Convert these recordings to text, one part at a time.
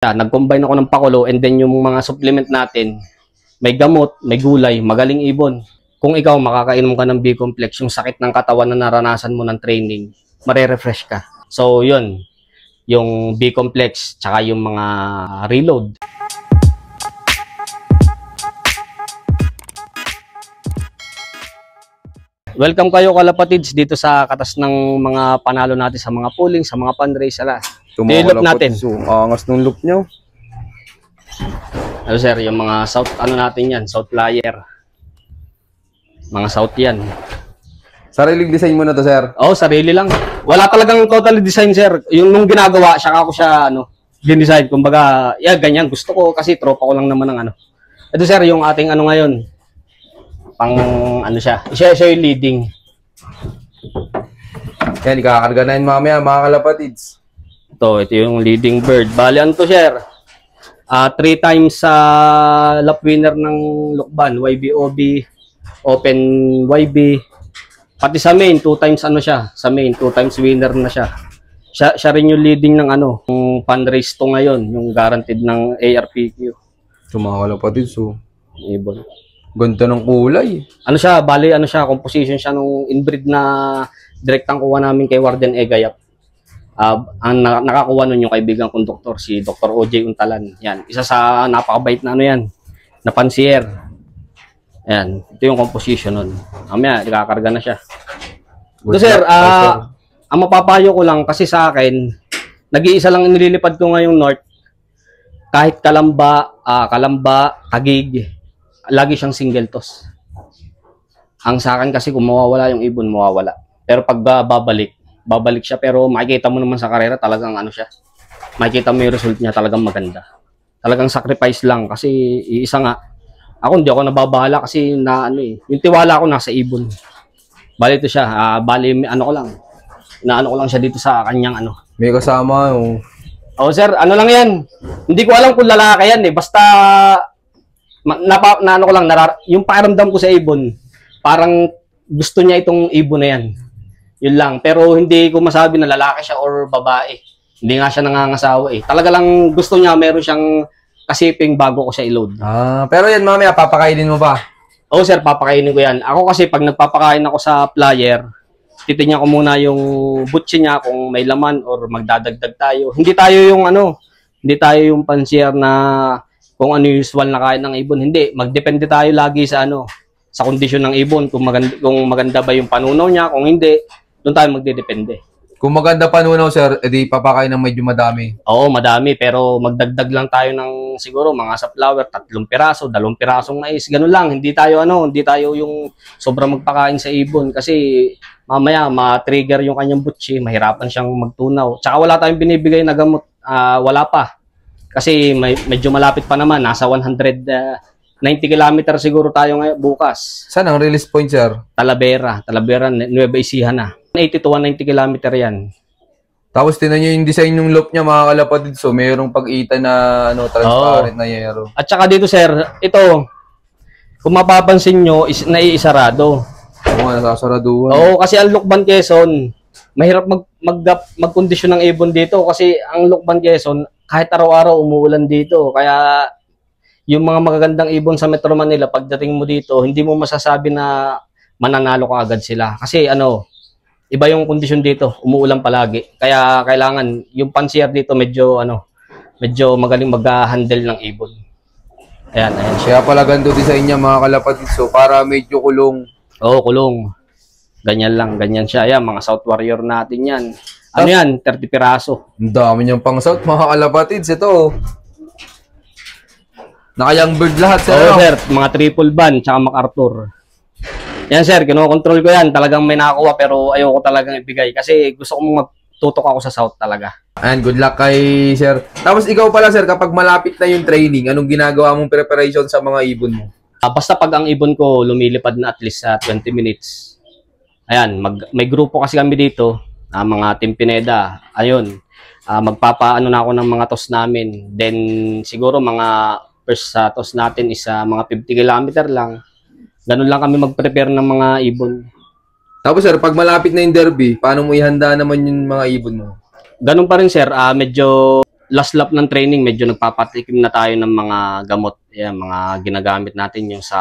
Nag-combine ako ng pakulo and then yung mga supplement natin, may gamot, may gulay, magaling ibon. Kung ikaw makakainom ka ng B-complex, yung sakit ng katawan na naranasan mo ng training, mare-refresh ka. So yun, yung B-complex, tsaka yung mga reload. Welcome kayo kalapatids dito sa katas ng mga panalo natin sa mga pooling, sa mga fundraise. I-loop natin. Angas ng loop nyo. Ano sir, yung mga south, ano natin yan, south flyer. Mga south yan. Sariling design mo na to, sir? Oo, sarili lang. Wala talagang total design, sir. Yung nung ginagawa, saka ako siya, din-design. Kumbaga, ganyan, gusto ko kasi tropa ko lang naman ng Ito sir, yung ating ngayon. Pang, siya yung leading. Yan, ikakarga na yun mamaya, mga kalapatids. Ito yung leading bird. Bali, to, sir? 3 times sa lap winner ng Lukban, YBOB, Open YB. Pati sa main, 2 times siya. Sa main, 2 times winner na siya. Siya rin yung leading ng yung fundraise to ngayon, yung guaranteed ng ARPQ. So, mga kalapatids, ibon. Ganda ng kulay. Siya, bali, composition siya nung inbreed na direktang kuha namin kay Warden Egayap. Ang nakakuha nun yung kaibigang konduktor, si Dr. OJ Untalan. Yan, isa sa napakabait na yan, na pansier. Yan, ito yung composition nun. Mamaya, ikakarga na siya. Ito sir, ang mapapayo ko lang kasi sa akin, nag-iisa lang nililipad ko ngayong north. Kahit Kalamba, Kagig, lagi siyang single toss. Ang sa akin kasi kung mawawala yung ibon, mawawala. Pero pag babalik siya, pero makikita mo naman sa karera talagang siya. Makikita mo yung result niya, talagang maganda. Talagang sacrifice lang kasi isa nga. Ako hindi ako nababahala kasi yung tiwala ko nasa ibon. Bali ito siya, bali ko lang. Ko lang siya dito sa kanyang May kasama Oh sir, lang yan. Hindi ko alam kung lalaki yan basta ko lang, yung pakiramdam ko sa ibon, parang gusto niya itong ibon na yan. Yun lang. Pero hindi ko masabi na lalaki siya or babae. Hindi nga siya nangangasawa Talaga lang gusto niya, meron siyang kasiping bago ko siya i-load. Pero yan mamaya, papakainin mo ba? Oo sir, papakainin ko yan. Ako kasi pag nagpapakain ako sa flyer, titignan ko muna yung butsi niya kung may laman or magdadagdag tayo. Hindi tayo yung pansier na kung usual na kain ng ibon. Hindi, magdepende tayo lagi sa sa kondisyon ng ibon. Kung maganda ba yung panunaw niya, kung hindi, doon tayo magdedepende. Kung maganda panunaw, sir, edi papakain ng medyo madami. Oo, madami. Pero magdagdag lang tayo ng siguro mga sa flower, 3 piraso, 2 pirasong mais. Ganun lang. Hindi tayo yung sobrang magpakain sa ibon. Kasi mamaya, ma-trigger yung kanyang butsi. Mahirapan siyang magtunaw. Tsaka wala tayong binibigay na gamot. Wala pa. Kasi medyo malapit pa naman. Nasa 190 kilometer siguro tayo ngayon bukas. Saan ang release point, sir? Talavera, Nueva Ecija na. 80 to 190 kilometer yan. Tapos tinan nyo yung design ng loop niya, mga kalapatid. So, mayroong pag-ita na transparent na yero. At saka dito, sir, ito, kung mapapansin nyo, naiisarado. Oo, nasasaraduhan. Oo, kasi ang Lukban Quezon, mahirap magkondisyon ng ibon dito. Kasi ang Lukban Quezon, kahit araw-araw umuulan dito. Kaya yung mga magagandang ibon sa Metro Manila, pagdating mo dito, hindi mo masasabi na mananalo ka agad sila. Kasi iba yung kondisyon dito, umuulan palagi. Kaya kailangan, yung pansier dito medyo magaling mag-handle ng ibon. Ayan. Kaya pala ganito design niya, mga kalapatid. So, para medyo kulong. Oo, kulong. Ganyan siya. Ayan, mga South Warrior natin yan. Yan? 30 piraso. Ang dami niyang pang South, mga kalapatids. Ito. Naka-young bird lahat, sir. Oo, sir. Mga triple band, tsaka MacArthur. Yan, sir. Kinokontrol ko yan. Talagang may nakakuha, pero ayoko talagang ibigay. Kasi gusto kong magtutok ako sa South talaga. And good luck kay sir. Tapos ikaw pala, sir, kapag malapit na yung training, anong ginagawa mong preparation sa mga ibon mo? Basta pag ang ibon ko lumilipad na at least sa 20 minutes. Ayan, may grupo kasi kami dito. Mga Team Pineda, ayun, magpapaano na ako ng mga toss namin. Then, siguro mga first toss natin is mga 50 kilometer lang. Ganun lang kami mag-prepare ng mga ibon. Tapos sir, pag malapit na yung derby, paano mo ihanda naman yung mga ibon mo? Ganun pa rin sir, medyo last lap ng training, medyo nagpapatikim na tayo ng mga gamot. Yan, mga ginagamit natin yung sa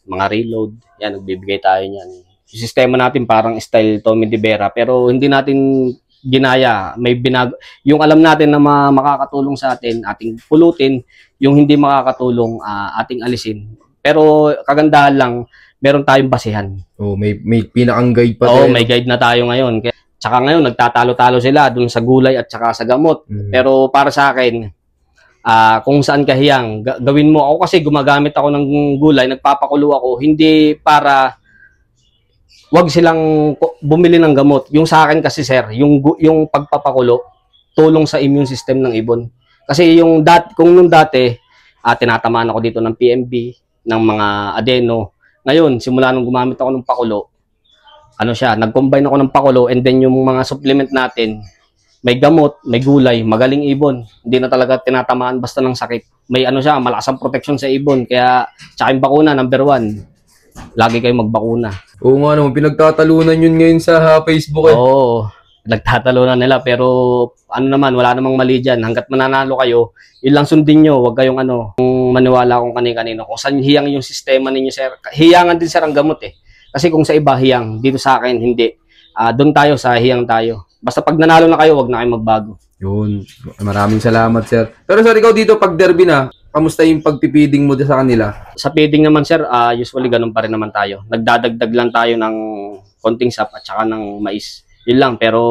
mga reload. Yan, nagbibigay tayo niyan. Yung sistema natin parang style Tommy De Vera, pero hindi natin ginaya. May yung alam natin na makakatulong sa atin, ating pulutin. Yung hindi makakatulong, ating alisin. Pero kagandahan lang, meron tayong basihan. Oh, may pinakang guide pa Oo, tayo. may guide na tayo ngayon. Tsaka ngayon, nagtatalo-talo sila dun sa gulay at tsaka sa gamot. Pero para sa akin, kung saan kahiyang, gawin mo. Ako kasi gumagamit ako ng gulay, nagpapakulo ako, hindi para wag silang bumili ng gamot. Yung sa akin kasi, sir, yung pagpapakulo, tulong sa immune system ng ibon. Kasi kung nung dati, tinatamaan ako dito ng PMB, ng mga adeno. Ngayon, simula nung gumamit ako ng pakulo, nag-combine ako ng pakulo, and then yung mga supplement natin, may gamot, may gulay, magaling ibon. Hindi na talaga tinatamaan basta ng sakit. May malakas ang protection sa ibon. Kaya, tsaka yung bakuna, number 1. Lagi kayong magbakuna. Oo nga naman, pinagtatalunan yun ngayon sa Facebook eh. Oo, nagtatalunan nila. Pero, wala namang mali dyan. Hanggat mananalo kayo, yun lang sundin nyo. Huwag kayong kung maniwala kung kanino. Kung saan hiyang yung sistema ninyo, sir. Hiyangan din, sir, ang gamot eh. Kasi kung sa iba hiyang, dito sa akin hindi. Doon tayo sa hiyang tayo. Basta pag nanalo na kayo, wag na kayo magbago. Yun. Maraming salamat, sir. Pero sir, ikaw dito pag derby na, kamusta yung pagpipiding mo sa kanila? Sa feeding naman, sir, usually ganun pa rin naman tayo. Nagdadagdag lang tayo ng konting sap at saka ng mais. Yun lang. Pero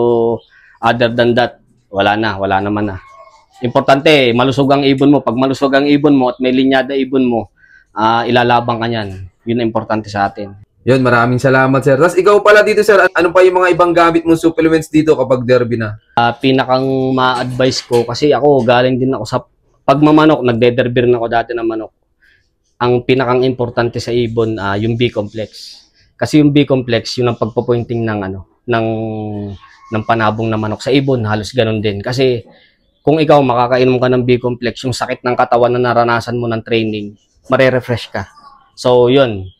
other than that, wala naman na. Importante, malusog ang ibon mo. Pag malusog ang ibon mo at may linyada ibon mo, ilalabang ka niyan. Yun ang importante sa atin. Yun, maraming salamat, sir. Tapos ikaw pala dito, sir, ano pa yung mga ibang gamit mong supplements dito kapag derby na? Pinakang ma-advise ko, kasi ako, galing din ako sa pagmamanok, nagde-derby rin ako dati ng manok. Ang pinakang importante sa ibon, yung B-complex. Kasi yung B-complex, yun ang pagpo-pointing ng panabong na manok. Sa ibon, halos ganun din. Kasi kung ikaw makakainom ka ng B-complex, yung sakit ng katawan na naranasan mo ng training, marerefresh ka. So, yun.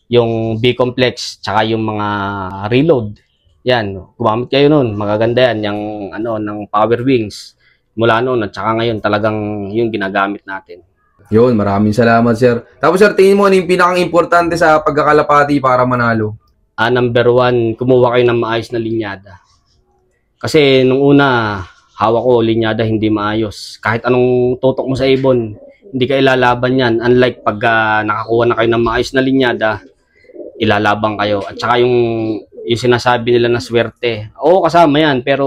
Yung B-complex, tsaka yung mga reload. Yan, gumamit kayo nun. Magaganda yan, yung ng Power Wings. Mula noon at tsaka ngayon, talagang yung ginagamit natin. Yun, maraming salamat, sir. Tapos, sir, tingin mo ano yung pinakang importante sa pagkakalapati para manalo? Number 1, kumuha kayo ng maayos na linyada. Kasi nung una, hawak ko, linyada hindi maayos. Kahit anong tutok mo sa ibon, hindi ka ilalaban yan. Unlike pag nakakuha na kayo ng maayos na linyada, ilalabang kayo. At saka yung sinasabi nila na swerte. Oo, kasama yan. Pero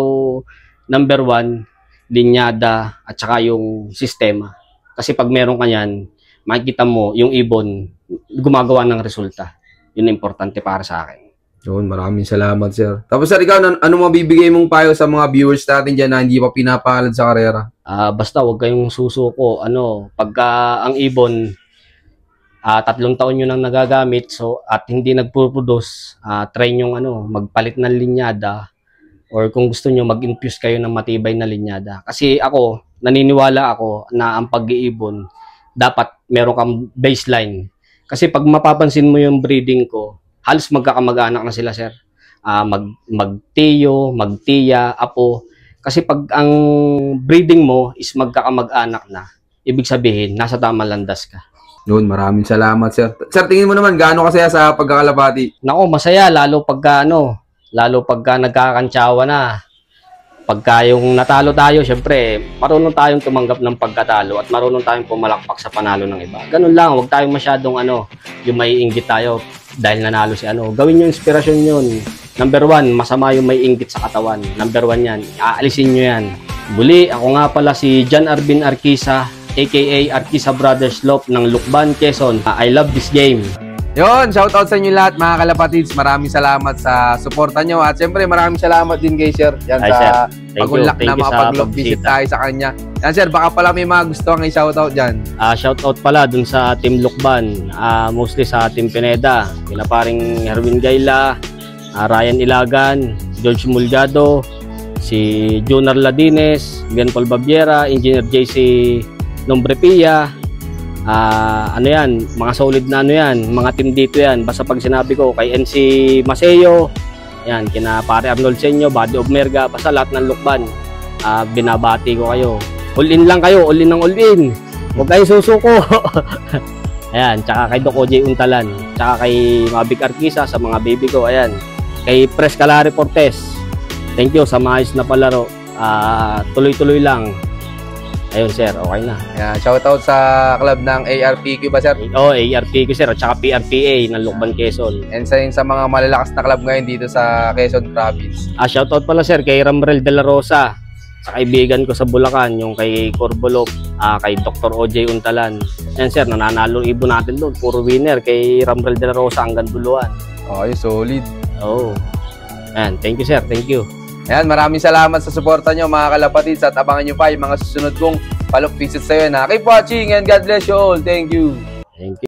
number 1, linyada at saka yung sistema. Kasi pag meron ka yan, makikita mo yung ibon gumagawa ng resulta. Yun ang importante para sa akin. Yun, maraming salamat, sir. Tapos, sir, ikaw, ano mabibigay mong payo sa mga viewers natin dyan na hindi pa pinapalad sa karera? Basta huwag kayong susuko. Pagka ang ibon, 3 taon nyo nang nagagamit, at hindi nagpo-produce, try nyo magpalit ng linyada, or kung gusto nyo, mag-infuse kayo ng matibay na linyada. Kasi ako, naniniwala ako na ang pag-iibon, dapat meron kang baseline. Kasi pag mapapansin mo yung breeding ko, halos magkakamag-anak na sila, sir. Mag-tiyo, mag-tiya, apo. Kasi pag ang breeding mo is magkakamag-anak na, ibig sabihin, nasa tamang landas ka. Yun, maraming salamat, sir. Sir, tingin mo naman, gaano kasaya sa pagkakalapati? Nako, masaya, lalo pagka nagkakantsawa na. Pagka yung natalo tayo, syempre, marunong tayong tumanggap ng pagkatalo at marunong tayong pumalakpak sa panalo ng iba. Ganun lang, huwag tayong masyadong yung may inggit tayo dahil nanalo si Gawin yung inspirasyon yun. Number 1, masama yung may inggit sa katawan. Number 1 yan, aalisin nyo yan. Muli, ako nga pala si John Arvin Arquisa, aka Arquisa Brothers Lop ng Lukban, Quezon. I love this game. Yun, shoutout sa inyo lahat mga kalapatids. Maraming salamat sa suporta nyo. At syempre maraming salamat din kay Sir. Yan Hi, sa sir. pag-unlock na mapag-lock visit tayo sa kanya. Yan Sir, baka pala may mga gusto kang i-shoutout dyan. Shoutout pala dun sa Team Lukban. Mostly sa Team Pineda. Kila paring Herwin Gayla, Ryan Ilagan, George Mulgado, si Junar Ladines, Glenn Paul Babiera, Engineer JC Nombrepilla. Mga solid na mga team dito yan. Basta pag sinabi ko kay NC Maseo, yan, kina pare Arnold Senyo, Buddy of Merga, basta lahat ng Lukban, binabati ko kayo. All in lang kayo, all in ng all in. Huwag kayo susuko. Ayan, tsaka kay Doc OJ Untalan, tsaka kay Mavic Arquisa sa mga baby ko, ayan. Kay Pres Calari Portes, thank you sa maayos na palaro. Tuloy-tuloy lang. Ayun sir, okay na. Ayan, shoutout sa club ng ARPQ ba sir? Oo, ARPQ sir, at tsaka PRPA ng Lucban, Quezon. And sa mga malalakas na club ngayon dito sa Quezon Province. Shoutout pala sir kay Ramrel De La Rosa, sa kaibigan ko sa Bulacan, yung kay Corbolop, kay Dr. OJ Untalan. Yan sir, nananalo ibon natin doon. Puro winner kay Ramrel De La Rosa hanggang duluan. Okay, solid. Oo. Ayan, thank you sir, thank you. Ayan, maraming salamat sa suporta nyo mga kalapatids at abangan nyo pa yung mga susunod kong palok visit sa'yo na. Keep watching and God bless you all. Thank you. Thank you.